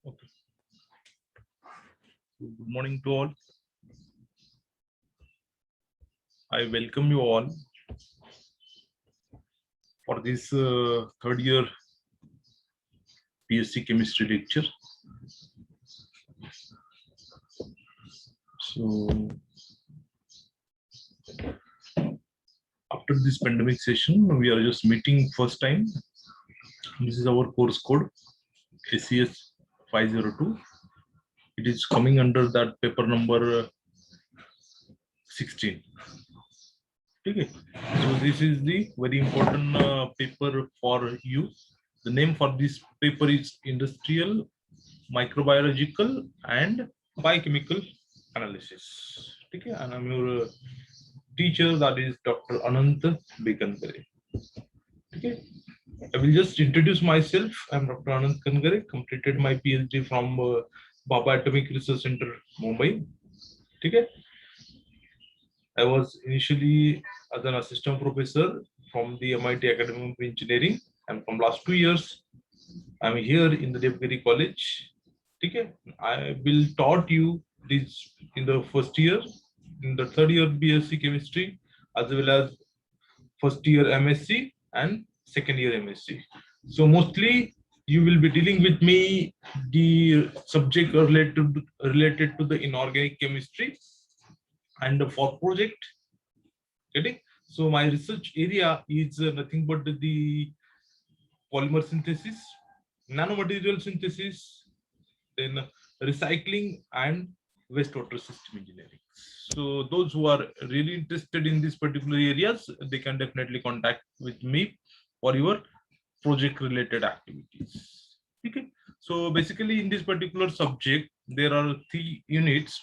Okay. Good morning to all. I welcome you all for this third year BSc Chemistry lecture. So after this pandemic session, we are just meeting first time. This is our course code ACS 502. It is coming under that paper number 16. Okay. So this is the very important paper for you. The name for this paper is Industrial, Microbiological and Biochemical Analysis. Okay. And I'm your teacher, that is Dr. Anant Bikankare. Okay. I will just introduce myself. I'm Dr. Anant Kankare, completed my PhD from Baba Atomic Research Center, Mumbai. Okay. I was initially as an assistant professor from the MIT Academy of Engineering, and from last 2 years, I'm here in the Devgiri College. Okay. I will taught you this in the first year, in the third year BSc Chemistry, as well as first year MSc and second year MSc. So mostly you will be dealing with me the subject related to the inorganic chemistry and for project. Getting? So my research area is nothing but the polymer synthesis, nanomaterial synthesis, then recycling and wastewater system engineering. So those who are really interested in these particular areas, they can definitely contact with me for your project related activities. Okay. So basically in this particular subject, there are 3 units.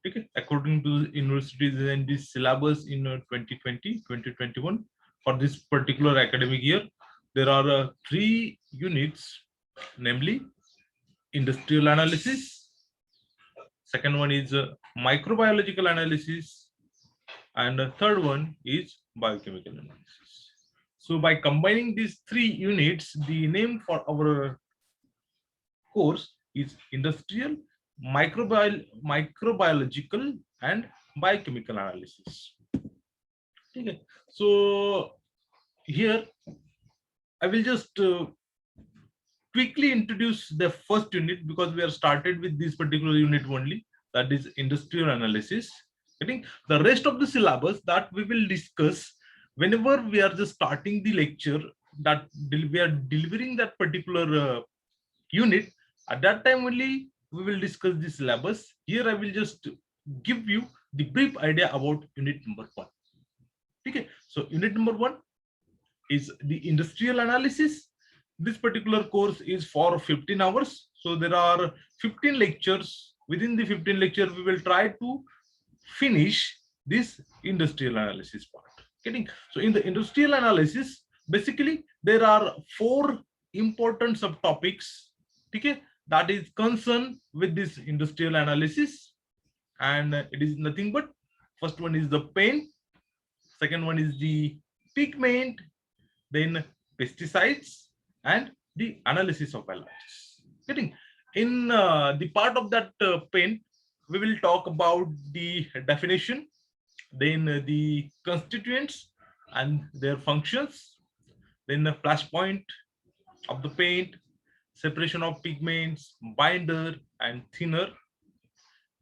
Okay. According to the university design this syllabus in 2020-2021 for this particular academic year, there are 3 units, namely industrial analysis, second one is microbiological analysis, and the third one is biochemical analysis. So by combining these 3 units, the name for our course is industrial, microbiological and biochemical analysis. Okay. So here I will just quickly introduce the first unit because we are started with this particular unit only, that is industrial analysis. I think the rest of the syllabus that we will discuss whenever we are just starting the lecture, that we are delivering that particular unit, at that time only we will discuss the syllabus. Here I will just give you the brief idea about unit number 1. Okay. So unit number 1 is the industrial analysis. This particular course is for 15 hours. So there are 15 lectures. Within the 15 lectures, we will try to finish this industrial analysis part. Getting? So in the industrial analysis, basically there are 4 important subtopics, okay, that is concerned with this industrial analysis, and it is nothing but first one is the paint, second one is the pigment, then pesticides and the analysis of biologics. Getting? In the part of that paint, we will talk about the definition, then the constituents and their functions, then the flashpoint of the paint, separation of pigments, binder and thinner,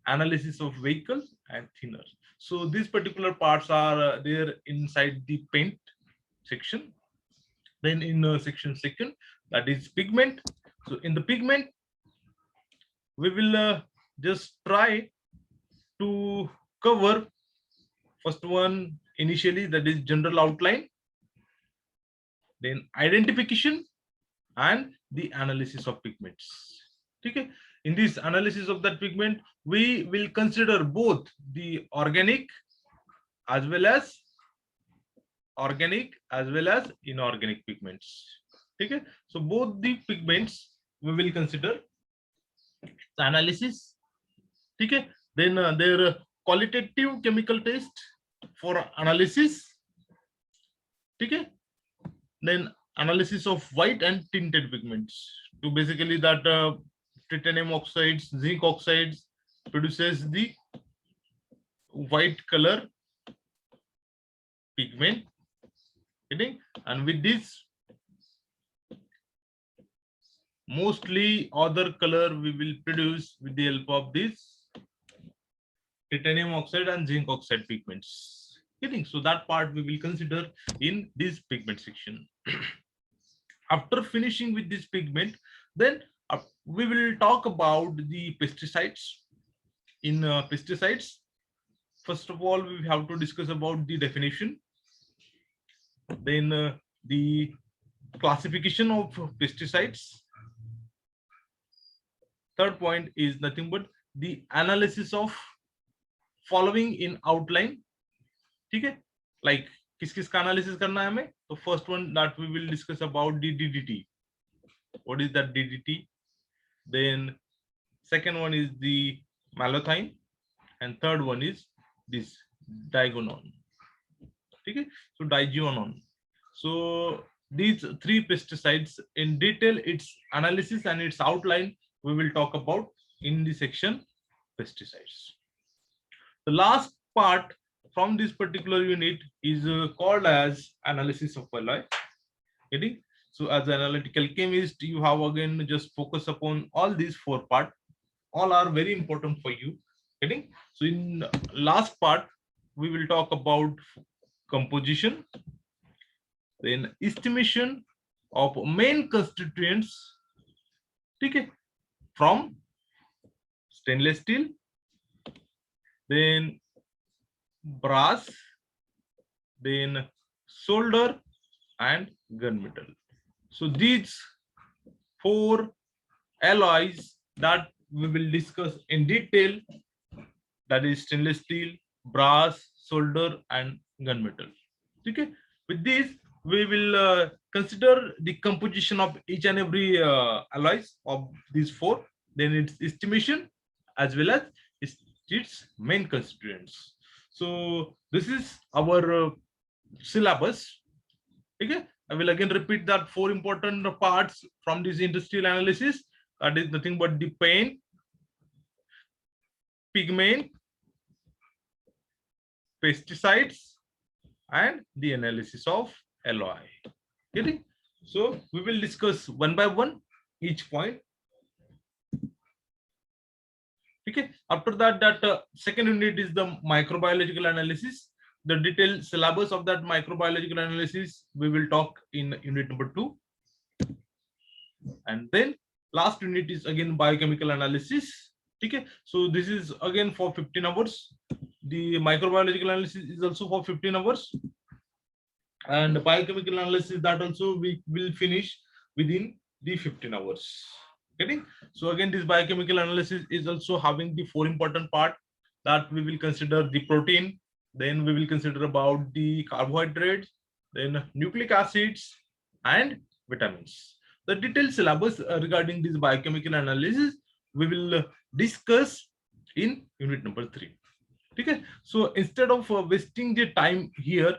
analysis of vehicle and thinner. So these particular parts are there inside the paint section. Then in section second, that is pigment. So in the pigment, we will just try to cover first one initially, that is general outline, then identification and the analysis of pigments. Okay. In this analysis of that pigment, we will consider both the organic as well as inorganic pigments. Okay. So both the pigments we will consider the analysis. Okay. Then their qualitative chemical test for analysis. Okay. Then analysis of white and tinted pigments. So basically that titanium oxides, zinc oxides produces the white color pigment, getting, and with this mostly other color we will produce with the help of this titanium oxide and zinc oxide pigments, getting. So that part we will consider in this pigment section. After finishing with this pigment, then we will talk about the pesticides. In pesticides, first of all we have to discuss about the definition, then the classification of pesticides. Third point is nothing but the analysis of following in outline. ठीक है, like किस किस का analysis करना है हमें. तो first one that we will discuss about the DDT. What is that DDT? Then second one is the malathion, and third one is this digonon. Okay, so digonon. So these three pesticides in detail, its analysis and its outline we will talk about in the section pesticides. The last part from this particular unit is called as analysis of alloy. Getting? So as an analytical chemist, you have again just focus upon all these four parts. All are very important for you. Getting? So in last part, we will talk about composition, then estimation of main constituents, okay, from stainless steel, then brass, then solder and gunmetal. So these four alloys that we will discuss in detail, that is stainless steel, brass, solder and gunmetal. Okay, with this we will consider the composition of each and every alloys of these four, then its estimation as well as its main constituents. So this is our syllabus. Okay, I will again repeat that four important parts from this industrial analysis. That is nothing but the paint, pigment, pesticides, and the analysis of alloy. Okay, so we will discuss one by one each point. Okay, after that, second unit is the microbiological analysis. The detailed syllabus of that microbiological analysis we will talk in unit number 2. And then last unit is again biochemical analysis. Okay, so this is again for 15 hours. The microbiological analysis is also for 15 hours. And the biochemical analysis, that also we will finish within the 15 hours. Okay, so again this biochemical analysis is also having the four important part that we will consider: the protein, then we will consider about the carbohydrates, then nucleic acids and vitamins. The detailed syllabus regarding this biochemical analysis we will discuss in unit number 3. Okay, so instead of wasting the time here,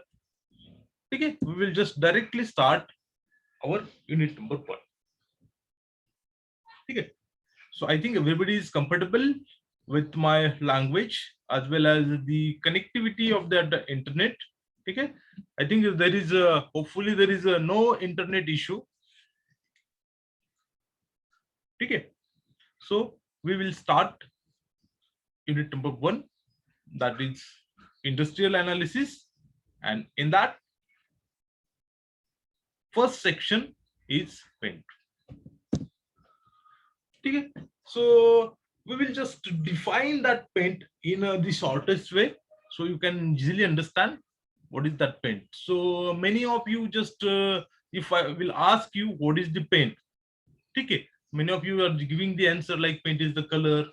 okay, we will just directly start our unit number 1. Okay, so I think everybody is comfortable with my language as well as the connectivity of the internet. Okay, I think there is a, hopefully there is a no internet issue. Okay, so we will start unit number 1, that is industrial analysis, and in that first section is paint. Okay, so we will just define that paint in the shortest way so you can easily understand what is that paint. So many of you just if I will ask you what is the paint, okay, many of you are giving the answer like paint is the color,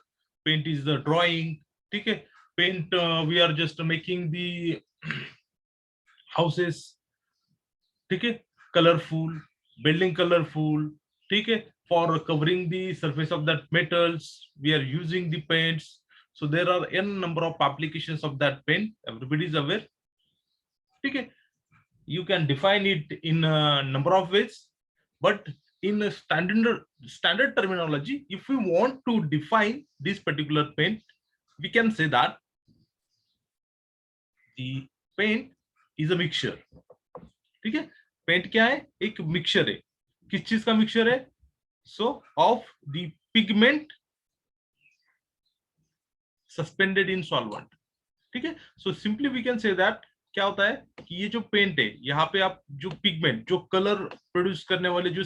paint is the drawing. Okay, paint we are just making the houses, okay, colorful, building colorful. Okay, for covering the surface of that metals we are using the paints. So there are n number of applications of that paint, everybody is aware. Okay, you can define it in a number of ways, but in a standard terminology, if we want to define this particular paint, we can say that the paint is a mixture. ठीक है, paint क्या है, एक mixture है. किस चीज का mixture है? So of the pigment suspended in solvent. ठीक है, so simply we can say that क्या होता है कि ये जो पेंट है, यहाँ पे आप जो पिगमेंट, जो कलर प्रोड्यूस करने वाले जो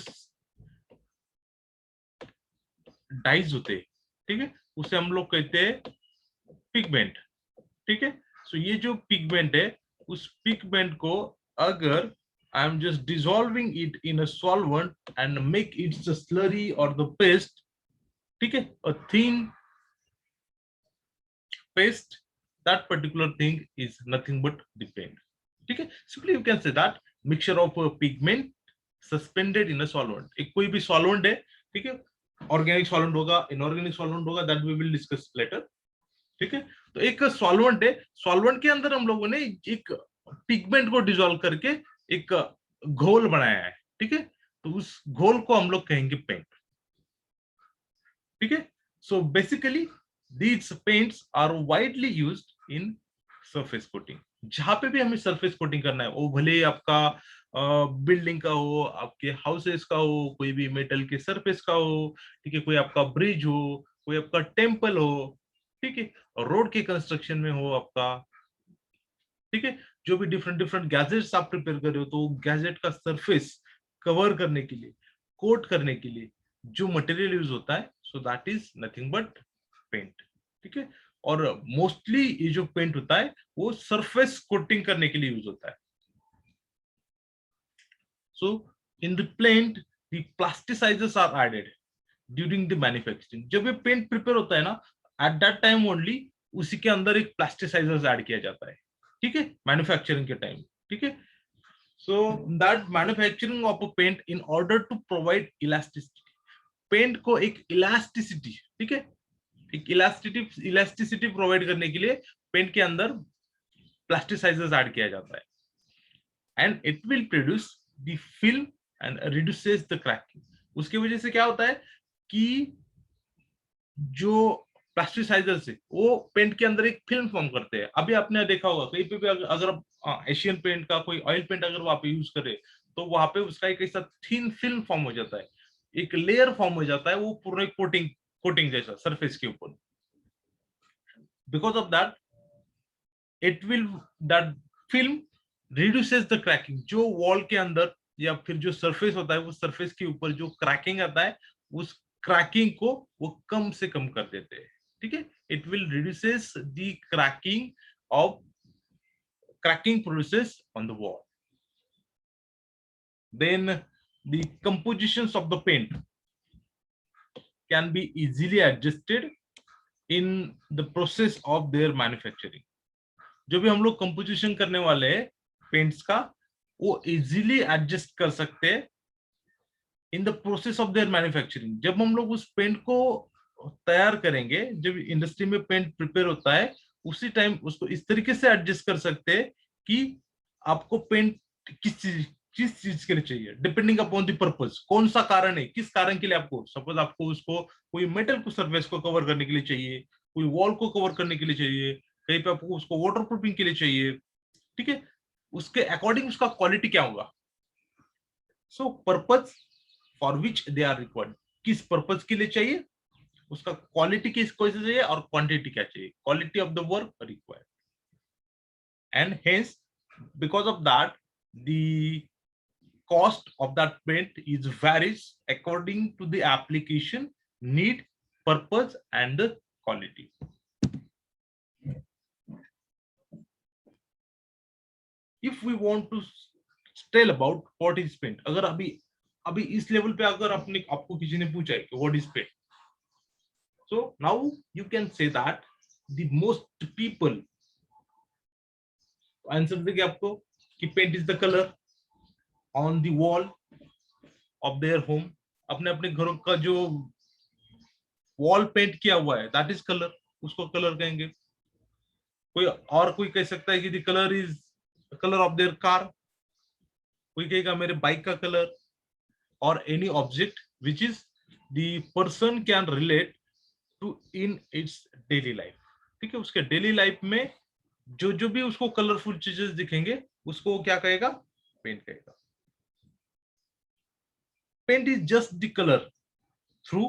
डाइज होते हैं, ठीक है, उसे हम लोग कहते हैं पिगमेंट. ठीक है, सो ये जो पिगमेंट है, उस पिगमेंट को अगर I am just dissolving it in a solvent and make it the slurry और द पेस्ट, ठीक है, a thin paste, that particular thing is nothing but the paint. ठीक है, simply you can say that mixture of pigment suspended in a solvent. एक कोई भी solvent है, ठीक है, ऑर्गेनिक सॉल्वेंट होगा, इनऑर्गेनिक सॉल्वेंट होगा, that we will discuss later. ठीक है, तो एक सॉल्वेंट है, सॉल्वेंट के अंदर हम लोगों ने एक पिगमेंट को डिसॉल्व करके एक घोल बनाया है. ठीक है, तो उस घोल को हम लोग कहेंगे पेंट. ठीक है, so basically these paints are widely used in surface coating. जहां पे भी हमें सरफेस कोटिंग करना है, वो भले आपका बिल्डिंग का हो, आपके हाउसेस का हो, कोई भी मेटल के सरफेस का हो, ठीक है, कोई आपका ब्रिज हो, कोई आपका टेम्पल हो, ठीक है, रोड के कंस्ट्रक्शन में हो आपका, ठीक है, जो भी डिफरेंट डिफरेंट गैजेट्स आप प्रिपेयर कर रहे हो, तो गैजेट का सरफेस कवर करने के लिए, कोट करने के लिए जो मटेरियल यूज होता है, so that is nothing but paint. ठीक है, और मोस्टली ये जो पेंट होता है वो सरफेस कोटिंग करने के लिए यूज होता है. So in the paint the plasticizers are added during the manufacturing. जब ये पेंट प्रिपेयर होता है ना, एट दैट टाइम ओनली उसी के अंदर एक प्लास्टिसाइजर्स ऐड किया जाता है. ठीक है, मैन्युफैक्चरिंग के टाइम. ठीक है, so that manufacturing of a paint in order to provide elasticity, paint को एक इलास्टिसिटी, ठीक है, एक इलास्टिसिटी प्रोवाइड करने के लिए पेंट के अंदर प्लास्टिसाइजर्स ऐड किया जाता है, and it will produce the film and reduces the cracking. उसकी वजह से क्या होता है कि जो प्लास्टिसाइजर्स है वो पेंट के अंदर एक फिल्म फॉर्म करते हैं. अभी आपने देखा होगा कहीं पे भी अगर आप एशियन पेंट का कोई ऑयल पेंट अगर वहां पे यूज करे, तो वहां पे उसका एक ऐसा थिन फिल्म फॉर्म हो जाता है, एक लेयर फॉर्म हो जाता है, वो पूरे कोटिंग जैसा सरफेस के ऊपर. Because of that it will, that film reduces the cracking. जो वॉल के अंदर या फिर जो सरफेस होता है, वो सरफेस के ऊपर जो क्रैकिंग आता है, उस क्रैकिंग को वो कम से कम कर देते हैं. ठीक है, it will reduces the cracking process on the wall. Then the compositions of the paint can be easily adjusted in the process of their manufacturing. जो भी हम लोग कंपोजिशन करने वाले हैं पेंट्स का, वो इजीली एडजस्ट कर सकते हैं in the process of their manufacturing. जब हम लोग उस पेंट को तैयार करेंगे, जब इंडस्ट्री में पेंट प्रिपेयर होता है, उसी टाइम उसको इस तरीके से एडजस्ट कर सकते हैं कि आपको पेंट किस चीज के लिए चाहिए, डिपेंडिंग अपॉन द पर्पस. कौन सा कारण है, किस कारण के लिए आपको, सपोज आपको उसको कोई मेटल को सरफेस को कवर करने के लिए चाहिए, कोई वॉल को कवर करने के लिए चाहिए, कहीं पे आपको उसको वाटर प्रूफिंग के लिए चाहिए. ठीक है, उसके अकॉर्डिंग उसका क्वालिटी क्या होगा. So purpose for which they are required, किस पर्पस के लिए चाहिए, उसका क्वालिटी किस कैसे चाहिए और क्वांटिटी क्या चाहिए, quality of the work required. And hence because of that the cost of that paint is varies according to the application need, purpose and the quality. If we want to tell about what is paint, अगर अभी इस level पे अगर आपको किसी ने पूछा है कि what is paint, so now you can say that the most people answer देंगे आपको कि paint is the colour on the wall of their home. अपने अपने घरों का जो वॉल पेंट किया हुआ है, दैट इज कलर, उसको कलर कहेंगे. कोई कह सकता है कि the colour is colour of their car, कोई कहेगा मेरे बाइक का colour, or any object which is the person can relate to in its daily life. ठीक है, उसके डेली लाइफ में जो जो भी उसको कलरफुल चीजेस दिखेंगे उसको वो क्या कहेगा, पेंट कहेगा. Paint is just the colour through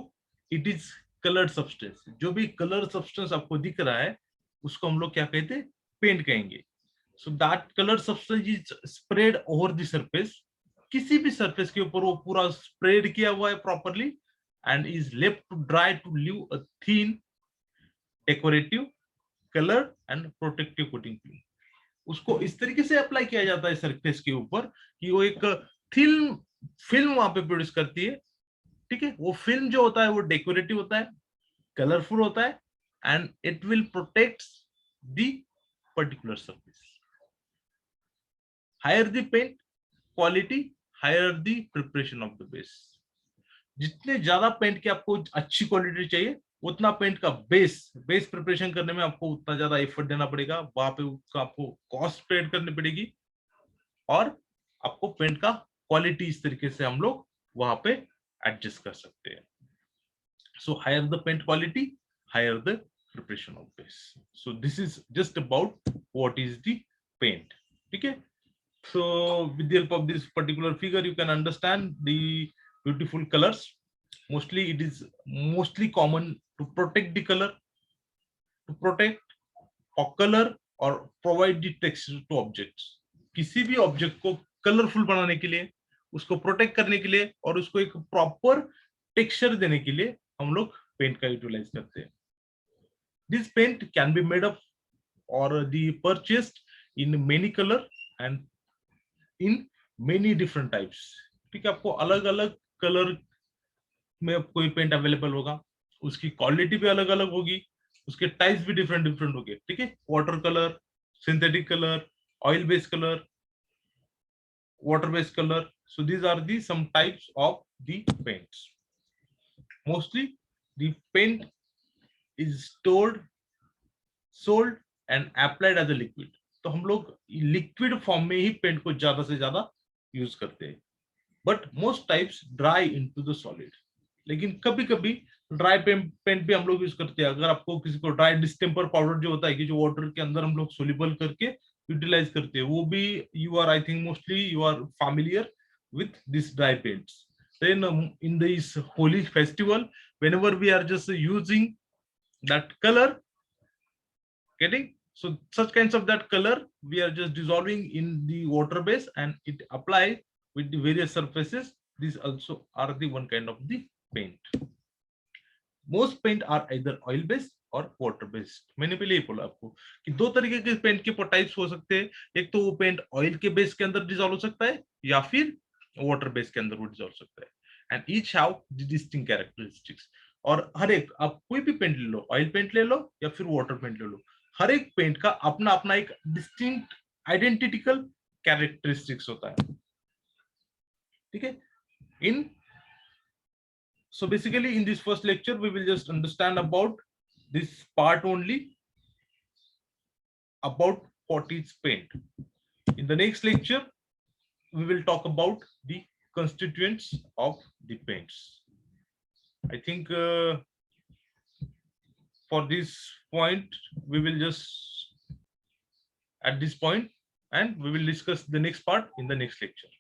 it is coloured substance. जो भी कलर सब्सटेंस आपको दिख रहा है उसको हम लोग क्या कहते हैं, पेंट कहेंगे. So that colour substance is spread over the surface. किसी भी सरफेस के ऊपर वो पूरा स्प्रेड किया हुआ है properly and is left to dry to leave a thin decorative colour and protective coating film. उसको इस तरीके से अप्लाई किया जाता है सरफेस के ऊपर कि वो एक फिल्म फिल्म वहां पे प्रोड्यूस करती है. ठीक है, वो फिल्म जो होता है वो डेकोरेटिव होता है, कलरफुल होता है and it will protect the particular surface. Higher the paint quality, higher the preparation of the base. जितने ज्यादा पेंट की आपको अच्छी क्वालिटी चाहिए उतना पेंट का बेस प्रिपरेशन करने में आपको उतना ज्यादा एफर्ट देना पड़ेगा. वहां पे आपको कॉस्ट पेड करनी पड़ेगी और आपको पेंट का क्वालिटी इस तरीके से हम लोग वहां पे एडजस्ट कर सकते हैं. So higher the paint quality, higher the preparation of base. So this is just about what is the paint. ठीक है, so with the help of this particular figure you can understand the beautiful colors. Mostly it is mostly common to protect the color, to protect or color or provide the texture to objects. किसी भी object को colourful बनाने के लिए, उसको protect करने के लिए और उसको एक प्रॉपर टेक्सचर देने के लिए हम लोग पेंट का यूटिलाइज करते हैं. This paint can be made up or the purchased in many colour and in many different types. ठीक है, आपको अलग अलग कलर में कोई पेंट अवेलेबल होगा, उसकी क्वालिटी भी अलग अलग होगी, उसके टाइप्स भी डिफरेंट डिफरेंट होंगे. ठीक है, water colour, synthetic colour, oil based colour, water based color. So these are the some types of the paints. Mostly the paint is stored, sold and applied as a liquid. तो हम लोग liquid form में ही paint को ज्यादा से ज्यादा use करते हैं. But most types dry into the solid. लेकिन कभी कभी ड्राई पेंट भी हम लोग यूज करते हैं. अगर आपको किसी को ड्राई डिस्टेम्पर पाउडर जो होता है कि जो वाटर के अंदर हम लोग सोल्यूबल करके यूटिलाइज करते हैं, वो भी you are I think mostly you are familiar with this dry paints. Then in this holy festival, whenever we are just using that color, getting so such kinds of that color, we are just dissolving in the water base and it apply with the various surfaces. These also are the one kind of the paint. Most paint are either oil based और water based. मैंने पहले ही बोला आपको कि दो तरीके के paint के टाइप्स हो सकते हैं. एक तो वो पेंट ऑयल के बेस के अंदर डिसॉल्व हो सकता है या फिर वाटर बेस के अंदर वो डिसॉल्व हो सकता है. And each have the distinct characteristics. और हर एक आप कोई भी पेंट ले लो, ऑयल पेंट ले लो या फिर वाटर पेंट ले लो, हर एक पेंट का अपना अपना एक डिस्टिंक्ट आइडेंटिटिकल कैरेक्टरिस्टिक्स होता है. ठीक है, इन so basically in this first lecture we will just understand about this part only, about what is paint. In the next lecture we will talk about the constituents of the paints. I think for this point we will just at this point and we will discuss the next part in the next lecture.